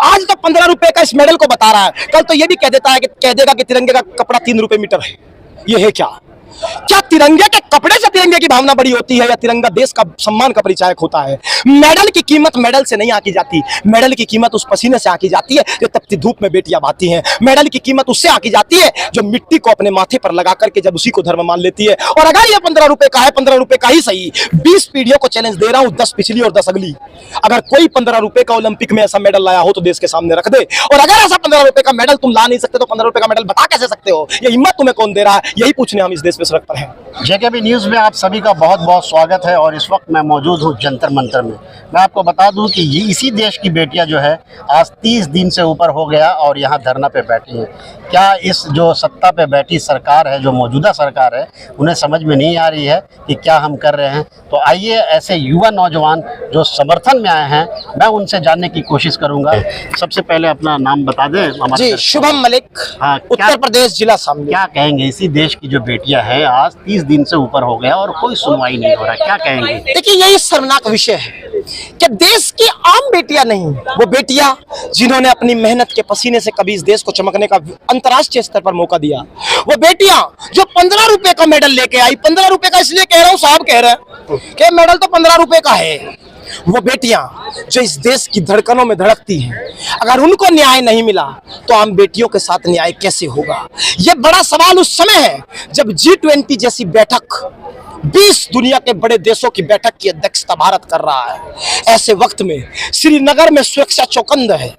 आज तो 15 रुपए का इस मेडल को बता रहा है, कल तो ये भी कह देता है कि कह देगा कि तिरंगे का कपड़ा 3 रुपए मीटर है। ये है क्या? क्या तिरंगे के कपड़े से तिरंगे की भावना बड़ी होती है, या तिरंगा देश का सम्मान का परिचायक होता है? मेडल की कीमत मेडल से नहीं आकी जाती, मेडल की कीमत उस पसीने से आकी जाती है जो तपती धूप में बेटियां बहाती हैं। मेडल की कीमत उससे आकी जाती है जो मिट्टी को अपने माथे पर लगा करके जब उसी को धर्म मान लेती है। और अगर ये 15 रुपए का है, 15 रुपए का ही सही, 20 पीढ़ियों को चैलेंज दे रहा हूं, 10 पिछली और 10 अगली। अगर कोई 15 रुपए का ओलंपिक में ऐसा मेडल लाया हो तो देश के सामने रख दे। और अगर ऐसा 15 रुपए का मेडल तुम ला नहीं सकते तो 15 रुपए का मेडल बता कैसे सकते हो? ये हिम्मत तुम्हें कौन दे रहा है? यही पूछने हम इस देश में सड़क पर हैं। जेकेबी न्यूज़ में आप सभी का बहुत बहुत स्वागत है। और इस वक्त मैं मौजूद हूँ जंतर मंतर में। मैं आपको बता दूं कि ये इसी देश की बेटियां जो है आज 30 दिन से ऊपर हो गया और यहाँ धरना पे बैठी हैं। क्या इस जो सत्ता पे बैठी सरकार है, जो मौजूदा सरकार है, उन्हें समझ में नहीं आ रही है कि क्या हम कर रहे हैं? तो आइए ऐसे युवा नौजवान जो समर्थन में आए हैं, मैं उनसे जानने की कोशिश करूँगा। सबसे पहले अपना नाम बता दें। जी, शुभम मलिक, हाँ, उत्तर प्रदेश, जिला शामली। क्या कहेंगे? इसी देश की जो बेटियां हैं आज 30 दिन से ऊपर हो गया और कोई सुनवाई नहीं हो रहा, क्या कहेंगे? देखिए, यही शर्मनाक विषय है कि देश की आम बेटियां नहीं, वो बेटियां जिन्होंने अपनी मेहनत के पसीने से कभी इस देश को चमकने का अंतर्राष्ट्रीय स्तर पर मौका दिया, वो बेटियां जो 15 रुपए का मेडल लेके आई। 15 रुपए का इसलिए कह रहा हूं, साहब कह रहे हैं कि मेडल तो 15 रुपए का है। वो बेटियां जो इस देश की धड़कनों में धड़कती हैं, अगर उनको न्याय नहीं मिला तो आम बेटियों के साथ न्याय कैसे होगा? ये बड़ा सवाल उस समय है जब G20 जैसी बैठक, 20 दुनिया के बड़े देशों की बैठक की अध्यक्षता भारत कर रहा है। ऐसे वक्त में श्रीनगर में सुरक्षा चौकंद है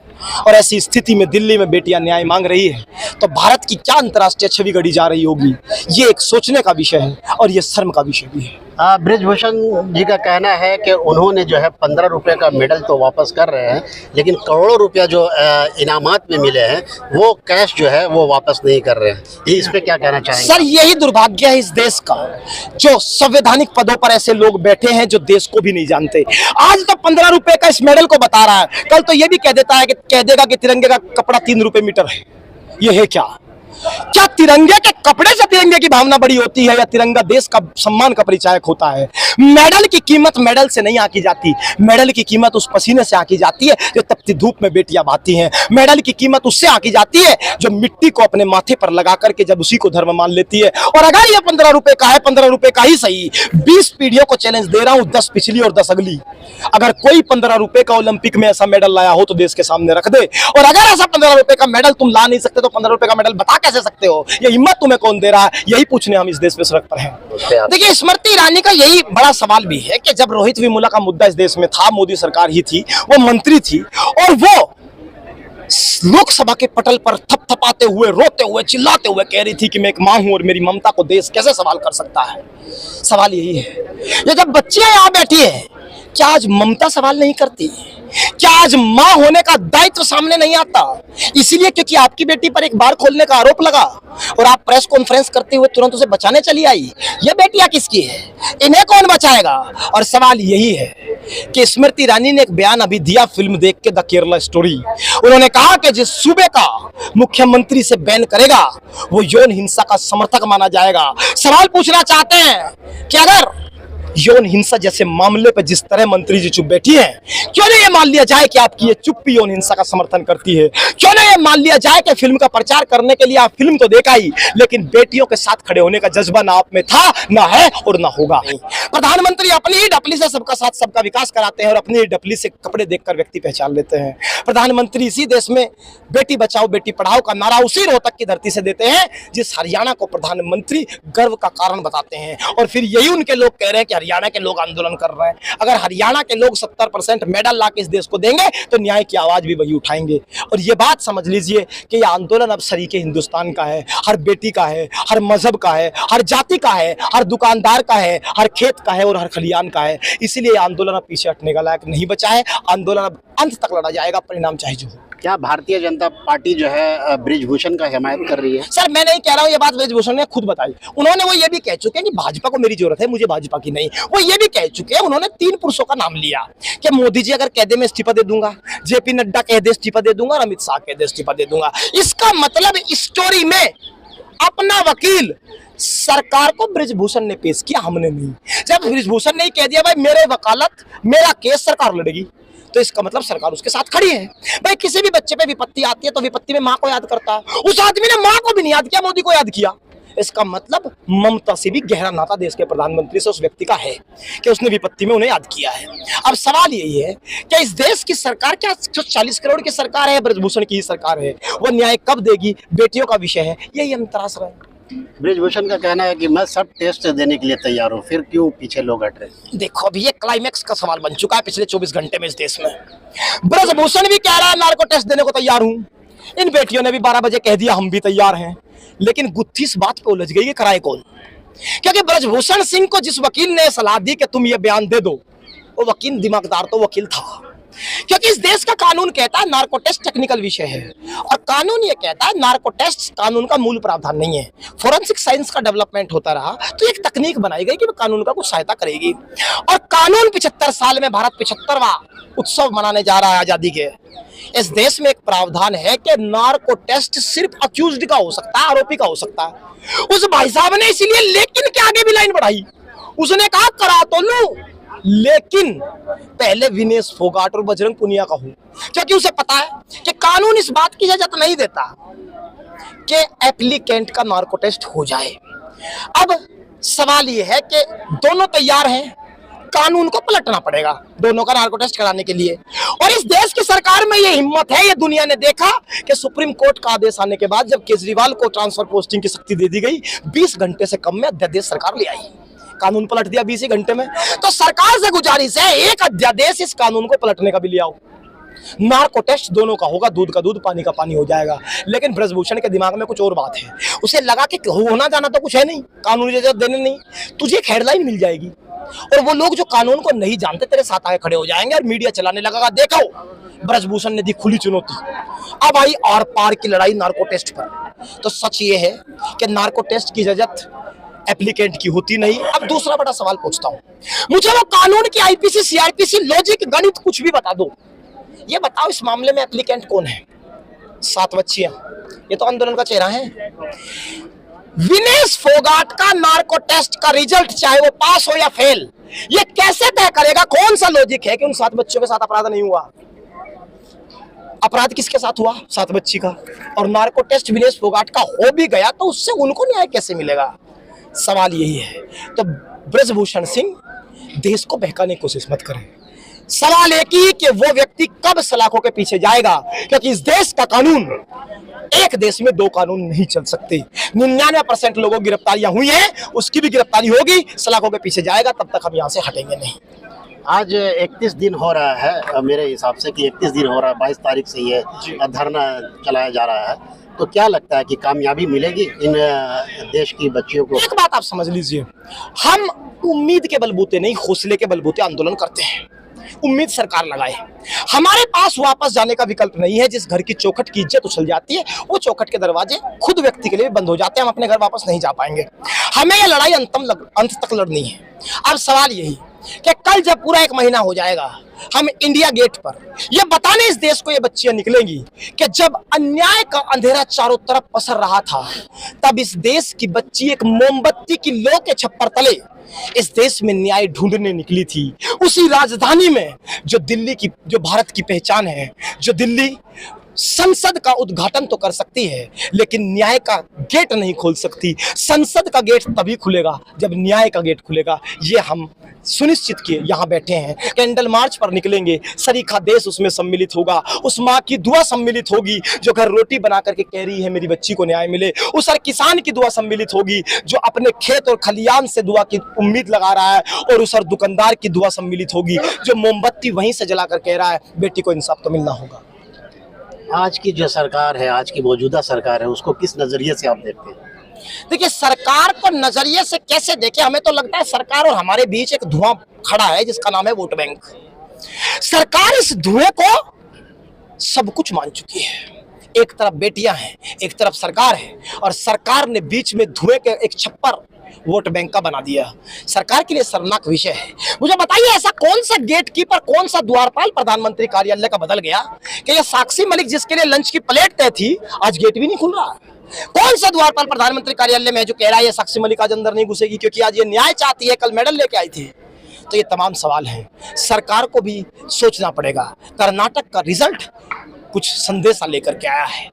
और ऐसी स्थिति में दिल्ली में बेटियां न्याय मांग रही है, तो भारत की क्या अंतर्राष्ट्रीय छवि गढ़ी जा रही होगी? ये एक सोचने का विषय है और ये शर्म का विषय भी है। बृजभूषण जी का कहना है कि उन्होंने जो है 15 रुपए का मेडल तो वापस कर रहे हैं, लेकिन करोड़ों रुपया जो इनामात में मिले हैं वो कैश जो है वो वापस नहीं कर रहे हैं। ये इस पे क्या कहना चाहेंगे? सर, यही दुर्भाग्य है इस देश का, जो संवैधानिक पदों पर ऐसे लोग बैठे हैं जो देश को भी नहीं जानते। आज तो 15 रुपए का इस मेडल को बता रहा है, कल तो ये भी कह देता है कि कह देगा कि तिरंगे का कपड़ा 3 रुपए मीटर है। ये है क्या? क्या तिरंगे के कपड़े से तिरंगे की भावना बड़ी होती है, या तिरंगा देश का सम्मान का परिचायक होता है? मेडल की कीमत मेडल से नहीं आकी जाती, मेडल की कीमत उस पसीने से आकी जाती है जो तपती धूप में बेटियां बहाती हैं। मेडल की कीमत उससे आकी जाती है जो मिट्टी को अपने माथे पर लगा करके जब उसी को धर्म मान लेती है। और अगर ये 15 रुपए का है, 15 रुपए का ही सही, 20 पीढ़ियों को चैलेंज दे रहा हूं, 10 पिछली और 10 अगली। अगर कोई 15 रुपए का ओलंपिक में ऐसा मेडल लाया हो तो देश के सामने रख दे। और अगर ऐसा 15 रुपए का मेडल तुम ला नहीं सकते तो 15 रुपए का मेडल बता कैसे सकते हो? ये हिम्मत तुम्हें कौन दे रहा है? यही पूछने हम इस देश में सड़क पर हैं। देखिए, स्मृति ईरानी का यही बड़ा सवाल भी है कि जब रोहित वेमुला का मुद्दा इस देश में था, मोदी सरकार ही थी, वो मंत्री थी और वो लोकसभा के पटल पर थपथपाते हुए, रोते हुए, चिल्लाते हुए कह रही थी कि मैं एक मां हूं और मेरी ममता को देश कैसे सवाल कर सकता है। सवाल यही है, ये जब बच्चियां यहां बैठी है, क्या आज ममता सवाल नहीं करती? क्या आज मां होने का दायित्व सामने नहीं आता? इसलिए क्योंकि आपकी बेटी पर एक बार खोलने का आरोप लगा और आप प्रेस कॉन्फ्रेंस करते हुए तुरंत उसे बचाने चली आई। ये बेटियां किसकी है? इन्हें कौन बचाएगा? और सवाल यही है कि स्मृति ईरानी ने एक बयान अभी दिया फिल्म देख के, द केरला स्टोरी। उन्होंने कहा कि जिस सूबे का मुख्यमंत्री से बैन करेगा वो यौन हिंसा का समर्थक माना जाएगा। सवाल पूछना चाहते हैं कि अगर यौन हिंसा जैसे मामले पर जिस तरह मंत्री जी चुप बैठी हैं, क्यों नहीं ये मान लिया जाए कि आपकी ये चुप्पी यौन हिंसा का समर्थन करती है? क्यों नहीं ये मान लिया जाए कि फिल्म का प्रचार करने के लिए आप फिल्म तो देखा ही, लेकिन बेटियों के साथ खड़े होने का जज्बा ना आप में था, ना है और ना होगा। प्रधानमंत्री अपनी ही डपली से सबका साथ सबका विकास कराते हैं और अपनी ही डपली से कपड़े देखकर व्यक्ति पहचान लेते हैं। प्रधानमंत्री इसी देश में बेटी बचाओ बेटी पढ़ाओ का नारा उसी रोहतक की धरती से देते हैं जिस हरियाणा को प्रधानमंत्री गर्व का कारण बताते हैं। और फिर यही उनके लोग कह रहे हैं कि हरियाणा के लोग आंदोलन कर रहे हैं। अगर हरियाणा के लोग 70% मेडल ला के इस देश को देंगे तो न्याय की आवाज भी वही उठाएंगे। और ये बात समझ लीजिए कि ये आंदोलन अब सरीके हिंदुस्तान का है, हर बेटी का है, हर मजहब का है, हर जाति का है, हर दुकानदार का है, हर खेत का है और हर खलियान का है। इसीलिए आंदोलन अब पीछे हटने का लायक नहीं बचा है। आंदोलन अब अंत तक लड़ा जाएगा, परिणाम चाहे जो हो। क्या भारतीय जनता पार्टी जो है बृजभूषण का हिमायत कर रही है? सर, मैं नहीं कह रहा हूँ, ये बात बृजभूषण ने खुद बताई। उन्होंने वो ये भी कह चुके हैं कि भाजपा को मेरी जरूरत है, मुझे भाजपा की नहीं। वो ये भी कह चुके हैं, उन्होंने 3 पुरुषों का नाम लिया कि मोदी जी अगर कह दे मैं इस्तीफा दे दूंगा, जेपी नड्डा कह दे इस्तीफा दे दूंगा और अमित शाह कह दे इस्तीफा दे दूंगा। इसका मतलब स्टोरी में अपना वकील सरकार को बृजभूषण ने पेश किया, हमने नहीं। जब बृजभूषण ने कह दिया भाई मेरे वकालत मेरा केस सरकार लड़ेगी, तो इसका मतलब सरकार उसके साथ खड़ी है। भाई किसी भी बच्चे पे विपत्ति आती है तो विपत्ति में माँ को याद करता है। उस आदमी ने माँ को भी नहीं याद किया, मोदी को याद किया। इसका मतलब ममता से भी गहरा नाता देश के प्रधानमंत्री से उस व्यक्ति का है कि उसने विपत्ति में उन्हें याद किया है। अब सवाल यही है कि इस देश की सरकार क्या 40 करोड़ की सरकार है, ब्रजभूषण की ही सरकार है, वो न्याय कब देगी, बेटियों का विषय है, यही हम तराश रहे हैं। ब्रिजभूषण का कहना है कि मैं सब टेस्ट देने के लिए तैयार हूँ, फिर क्यों पीछे लोग हट रहे हैं? देखो अभी ये क्लाइमेक्स का सवाल बन चुका है पिछले 24 घंटे में इस देश में। ब्रजभूषण भी कह रहा है नार्को टेस्ट देने को तैयार हूं, इन बेटियों ने भी 12 बजे कह दिया हम भी तैयार हैं, लेकिन गुत्थी इस बात पे उलझ गई कि कराए कौन। क्योंकि ब्रजभूषण सिंह को जिस वकील ने सलाह दी कि तुम ये बयान दे दो, वो वकील दिमागदार तो वकील था। क्योंकि इस देश का कानून कहता है नार्को टेस्ट टेक्निकल विषय है, और कानून ये कहता है नार्को टेस्ट कानून का मूल प्रावधान नहीं है। फोरेंसिक साइंस का डेवलपमेंट होता रहा तो एक तकनीक बनाई गई कि वो कानून का कुछ सहायता करेगी। और कानून 75 साल में भारत 75वां उत्सव मनाने जा रहा है आजादी के। इस देश में एक प्रावधान है कि नार्को टेस्ट सिर्फ अक्यूज्ड का हो सकता है, आरोपी का हो सकता है। उस भाई साहब ने इसीलिए लेकिन के आगे भी लाइन बढ़ाई। उसने कहा करा तो लूं, लेकिन पहले विनेश फोगाट और बजरंग पुनिया का हो, क्योंकि उसे पता है कि कानून इस बात की इजाजत नहीं देता कि एप्लीकेंट का नार्को टेस्ट हो जाए। अब सवाल यह है कि दोनों तैयार हैं, कानून को पलटना पड़ेगा दोनों का नार्को टेस्ट कराने के लिए। और इस देश की सरकार में यह हिम्मत है, ये दुनिया ने देखा कि सुप्रीम कोर्ट का आदेश आने के बाद जब केजरीवाल को ट्रांसफर पोस्टिंग की शक्ति दे दी गई, 20 घंटे से कम में अध्यादेश सरकार ले आई, कानून पलट दिया 20 ही घंटे में। तो सरकार से गुजारिश है एक अध्यादेश इस कानून को पलटने का भी ले आओ। नार्को टेस्ट दोनों का होगा, दूध का दूध पानी का पानी हो जाएगा। लेकिन ब्रजभूषण के दिमाग में कुछ और बात है, उसे लगा कि होना जाना तो कुछ है नहीं, कानूनी इजाजत देने नहीं, तुझे एक हेडलाइन मिल जाएगी और वो लोग जो कानून को नहीं जानते तेरे साथ आगे खड़े हो जाएंगे और मीडिया चलाने लगा देखो ब्रजभूषण ने दी खुली चुनौती। अब आई आर पार की लड़ाई नार्को टेस्ट पर। तो सच ये है कि नार्को टेस्ट की इजाजत एप्लीकेंट की होती नहीं। अब दूसरा बड़ा सवाल पूछता हूं, मुझे वो कानून की आईपीसी सीआरपीसी लॉजिक गणित कुछ भी बता दो, ये बताओ इस मामले में एप्लीकेंट कौन है? 7 बच्चियां, ये तो आंदोलन का चेहरा है। विनेश फोगाट का नार्को टेस्ट का रिजल्ट चाहे वो पास हो या फेल, ये कैसे तय करेगा? कौन सा लॉजिक है कि उन 7 बच्चों के साथ अपराध नहीं हुआ? अपराध किसके साथ हुआ? 7 बच्ची का। और नार्को टेस्ट विनेश फोगाट का हो भी गया तो उससे उनको न्याय कैसे मिलेगा? सवाल यही है। तो ब्रजभूषण सिंह देश को बहकाने की कोशिश मत करें। सवाल एक ही कि वो व्यक्ति कब सलाखों के पीछे जाएगा, क्योंकि इस देश का कानून, एक देश में 2 कानून नहीं चल सकते। 99% लोगों की गिरफ्तारियां हुई हैं, उसकी भी गिरफ्तारी होगी, सलाखों के पीछे जाएगा, तब तक हम यहाँ से हटेंगे नहीं। आज 31 दिन हो रहा है मेरे हिसाब से कि 31 दिन हो रहा है, 22 तारीख से ये धरना चलाया जा रहा है, तो क्या लगता है कि कामयाबी मिलेगी इन देश की बच्चियों को? एक बात आप समझ लीजिए, हम उम्मीद के बलबूते नहीं, हौसले के बलबूते आंदोलन करते हैं। उम्मीद सरकार लगाए, हमारे पास वापस जाने का विकल्प नहीं है। जिस घर की चौखट की इज्जत उछल जाती है, वो चौखट के दरवाजे खुद व्यक्ति के लिए बंद हो जाते हैं, हम अपने घर वापस नहीं जा पाएंगे। हमें यह लड़ाई अंत तक लड़नी है। अब सवाल यही कि कल जब पूरा 1 महीना हो जाएगा, हम इंडिया गेट पर ये बताने इस देश को ये बच्चियां निकलेंगी कि जब अन्याय का अंधेरा चारों तरफ पसर रहा था, तब इस देश की बच्ची एक मोमबत्ती की लो के छप्पर तले इस देश में न्याय ढूंढने निकली थी। उसी राजधानी में जो दिल्ली की, जो भारत की पहचान है, जो दिल्ली संसद का उद्घाटन तो कर सकती है लेकिन न्याय का गेट नहीं खोल सकती। संसद का गेट तभी खुलेगा जब न्याय का गेट खुलेगा। ये हम सुनिश्चित किए यहाँ बैठे हैं। कैंडल मार्च पर निकलेंगे, सरीखा देश उसमें सम्मिलित होगा, उस माँ की दुआ सम्मिलित होगी जो घर रोटी बना करके कह रही है मेरी बच्ची को न्याय मिले, उस हर किसान की दुआ सम्मिलित होगी जो अपने खेत और खलियान से दुआ की उम्मीद लगा रहा है, और उस हर दुकानदार की दुआ सम्मिलित होगी जो मोमबत्ती वहीं से जलाकर कह रहा है बेटी को इंसाफ तो मिलना होगा। आज की जो सरकार है, आज की मौजूदा सरकार है, उसको किस नजरिए से आप देखते हैं? देखिए, सरकार को नजरिए से कैसे देखें, हमें तो लगता है सरकार और हमारे बीच एक धुआं खड़ा है जिसका नाम है वोट बैंक। सरकार इस धुएं को सब कुछ मान चुकी है। एक तरफ बेटियां हैं, एक तरफ सरकार है, और सरकार ने बीच में धुएं के एक छप्पर वोट बैंक का बना दिया। सरकार के लिए शर्मनाक विषय है। मुझे बताइए, ऐसा कौन सा गेट कीपर, कौन सा द्वारपाल प्रधानमंत्री कार्यालय का बदल गया कि ये साक्षी मलिक जिसके लिए लंच की प्लेट तय थी, आज गेट भी नहीं खुल रहा? कौन सा द्वारपाल प्रधानमंत्री कार्यालय में जो कह रहा है ये साक्षी मलिक आज अंदर नहीं घुसेगी क्योंकि आज ये न्याय चाहती है, कल मेडल लेके आई थी? तो ये तमाम सवाल हैं, सरकार को भी सोचना पड़ेगा। कर्नाटक का रिजल्ट कुछ संदेशा लेकर के आया है।